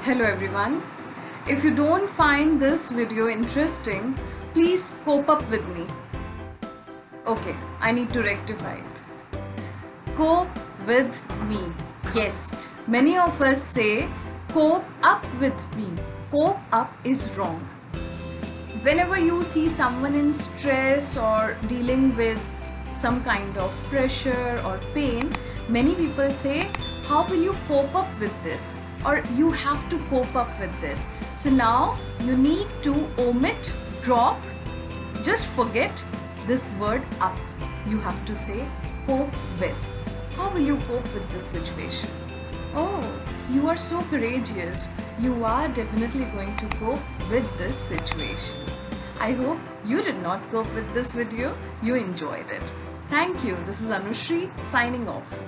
Hello everyone. If you don't find this video interesting, please cope up with me. Okay, I need to rectify it. Cope with me. Yes, many of us say cope up with me. Cope up is wrong. Whenever you see someone in stress or dealing with some kind of pressure or pain, many people say, how will you cope up with this? Or you have to cope up with this. So now you need to omit, drop, just forget this word up. You have to say cope with. How will you cope with this situation? Oh, you are so courageous. You are definitely going to cope with this situation. I hope you did not cope with this video. You enjoyed it. Thank you. This is Anushree signing off.